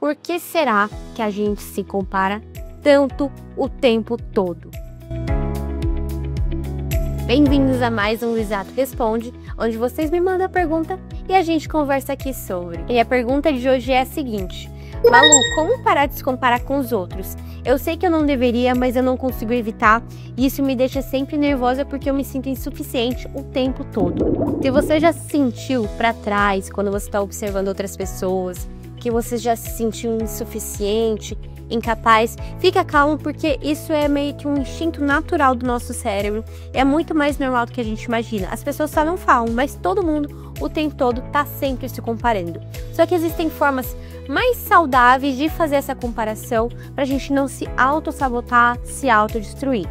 por que será que a gente se compara tanto o tempo todo? Bem-vindos a mais um Luizato Responde, onde vocês me mandam a pergunta e a gente conversa aqui sobre. E a pergunta de hoje é a seguinte: Malu, como parar de se comparar com os outros? Eu sei que eu não deveria, mas eu não consigo evitar e isso me deixa sempre nervosa porque eu me sinto insuficiente o tempo todo. Se você já se sentiu para trás quando você está observando outras pessoas, que você já se sentiu insuficiente, incapaz, fica calmo porque isso é meio que um instinto natural do nosso cérebro. É muito mais normal do que a gente imagina. As pessoas só não falam, mas todo mundo o tempo todo tá sempre se comparando. Só que existem formas mais saudáveis de fazer essa comparação para a gente não se auto-sabotar, se autodestruir.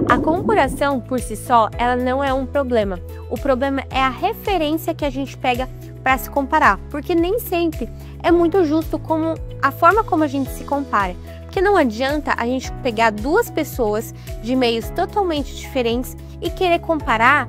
A comparação por si só, ela não é um problema. O problema é a referência que a gente pega para se comparar, porque nem sempre é muito justo como a forma como a gente se compara. Porque não adianta a gente pegar duas pessoas de meios totalmente diferentes e querer comparar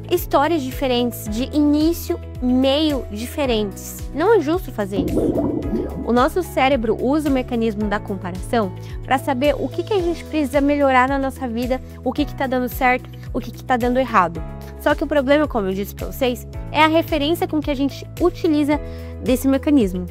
histórias diferentes, de início, meio diferentes. Não é justo fazer isso. O nosso cérebro usa o mecanismo da comparação para saber o que a gente precisa melhorar na nossa vida, o que está dando certo, o que está dando errado. Só que o problema, como eu disse para vocês, é a referência com que a gente utiliza desse mecanismo.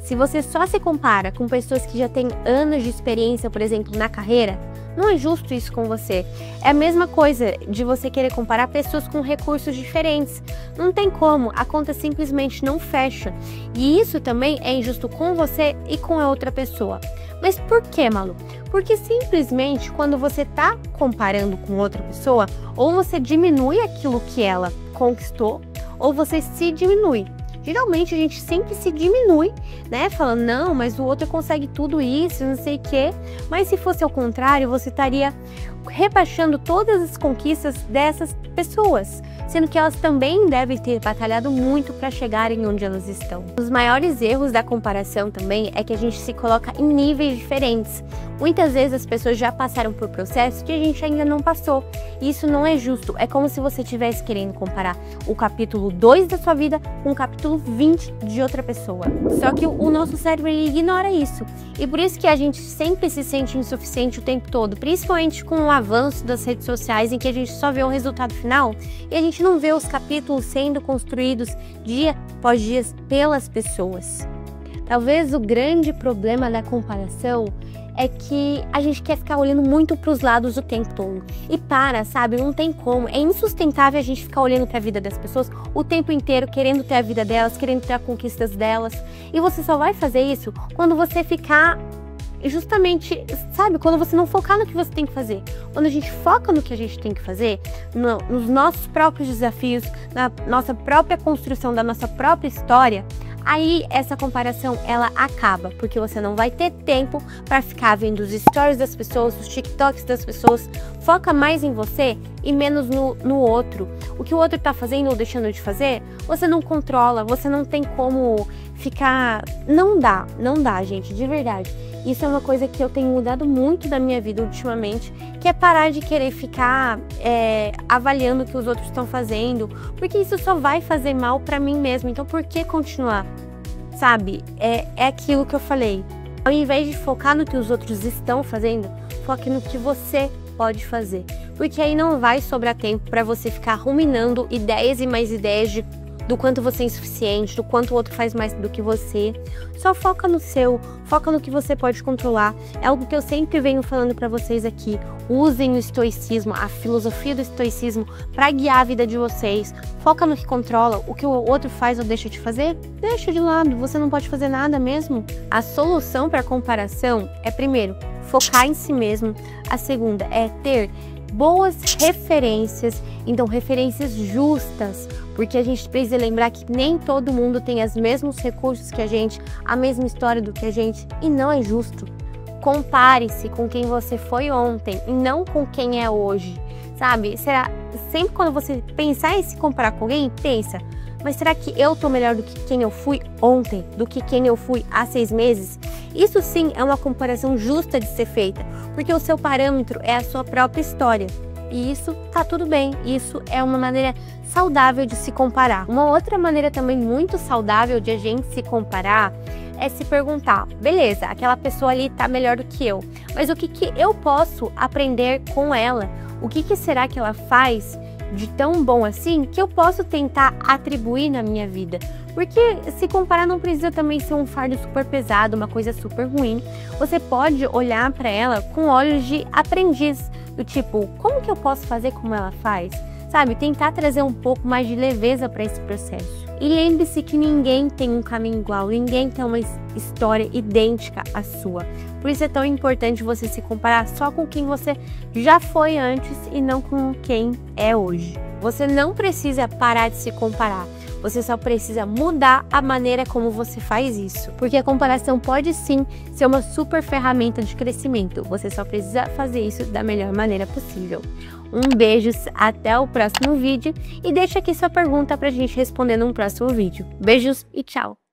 Se você só se compara com pessoas que já têm anos de experiência, por exemplo, na carreira, não é justo isso com você. É a mesma coisa de você querer comparar pessoas com recursos diferentes. Não tem como, a conta simplesmente não fecha. E isso também é injusto com você e com a outra pessoa. Mas por que, Malu? Porque simplesmente quando você está comparando com outra pessoa, ou você diminui aquilo que ela conquistou, ou você se diminui. Geralmente a gente sempre se diminui, né? Falando, não, mas o outro consegue tudo isso, não sei o quê. Mas se fosse ao contrário, você estaria rebaixando todas as conquistas dessas pessoas, sendo que elas também devem ter batalhado muito para chegarem onde elas estão. Os maiores erros da comparação também é que a gente se coloca em níveis diferentes. Muitas vezes as pessoas já passaram por processos que a gente ainda não passou. E isso não é justo. É como se você estivesse querendo comparar o capítulo 2 da sua vida com o capítulo 20 de outra pessoa. Só que o nosso cérebro ele ignora isso. E por isso que a gente sempre se sente insuficiente o tempo todo, principalmente com o avanço das redes sociais, em que a gente só vê o resultado final e a gente não vê os capítulos sendo construídos dia após dia pelas pessoas. Talvez o grande problema da comparação é que a gente quer ficar olhando muito para os lados o tempo todo. E sabe? Não tem como. É insustentável a gente ficar olhando para a vida das pessoas o tempo inteiro, querendo ter a vida delas, querendo ter as conquistas delas. E você só vai fazer isso quando você ficar justamente, sabe? Quando você não focar no que você tem que fazer. Quando a gente foca no que a gente tem que fazer, nos nossos próprios desafios, na nossa própria construção da nossa própria história, aí essa comparação ela acaba, porque você não vai ter tempo para ficar vendo os stories das pessoas, os TikToks das pessoas. Foca mais em você e menos no outro. O que o outro tá fazendo ou deixando de fazer, você não controla, você não tem como ficar... Não dá, gente, de verdade. Isso é uma coisa que eu tenho mudado muito da minha vida ultimamente, que é parar de querer ficar avaliando o que os outros estão fazendo, porque isso só vai fazer mal pra mim mesmo. Então por que continuar? Sabe? É aquilo que eu falei. Ao invés de focar no que os outros estão fazendo, foque no que você pode fazer. Porque aí não vai sobrar tempo pra você ficar ruminando ideias e mais ideias do quanto você é insuficiente, do quanto o outro faz mais do que você. Só foca no seu, foca no que você pode controlar. É algo que eu sempre venho falando pra vocês aqui. Usem o estoicismo, a filosofia do estoicismo para guiar a vida de vocês. Foca no que controla. O que o outro faz ou deixa de fazer, deixa de lado. Você não pode fazer nada mesmo. A solução para a comparação é, primeiro, focar em si mesmo. A segunda é ter boas referências, então referências justas, porque a gente precisa lembrar que nem todo mundo tem os mesmos recursos que a gente, a mesma história do que a gente, e não é justo. Compare-se com quem você foi ontem e não com quem é hoje, sabe? Será sempre quando você pensar em se comparar com alguém, pensa, mas será que eu tô melhor do que quem eu fui ontem, do que quem eu fui há 6 meses? Isso sim é uma comparação justa de ser feita, porque o seu parâmetro é a sua própria história. E isso tá tudo bem, isso é uma maneira saudável de se comparar. Uma outra maneira também muito saudável de a gente se comparar é se perguntar, beleza, aquela pessoa ali tá melhor do que eu, mas o que eu posso aprender com ela? O que será que ela faz de tão bom assim que eu posso tentar atribuir na minha vida? Porque se comparar não precisa também ser um fardo super pesado, uma coisa super ruim. Você pode olhar para ela com olhos de aprendiz, do tipo, como que eu posso fazer como ela faz? Sabe, tentar trazer um pouco mais de leveza para esse processo. E lembre-se que ninguém tem um caminho igual, ninguém tem uma história idêntica à sua. Por isso é tão importante você se comparar só com quem você já foi antes e não com quem é hoje. Você não precisa parar de se comparar. Você só precisa mudar a maneira como você faz isso. Porque a comparação pode sim ser uma super ferramenta de crescimento. Você só precisa fazer isso da melhor maneira possível. Um beijo, até o próximo vídeo e deixa aqui sua pergunta pra gente responder num próximo vídeo. Beijos e tchau!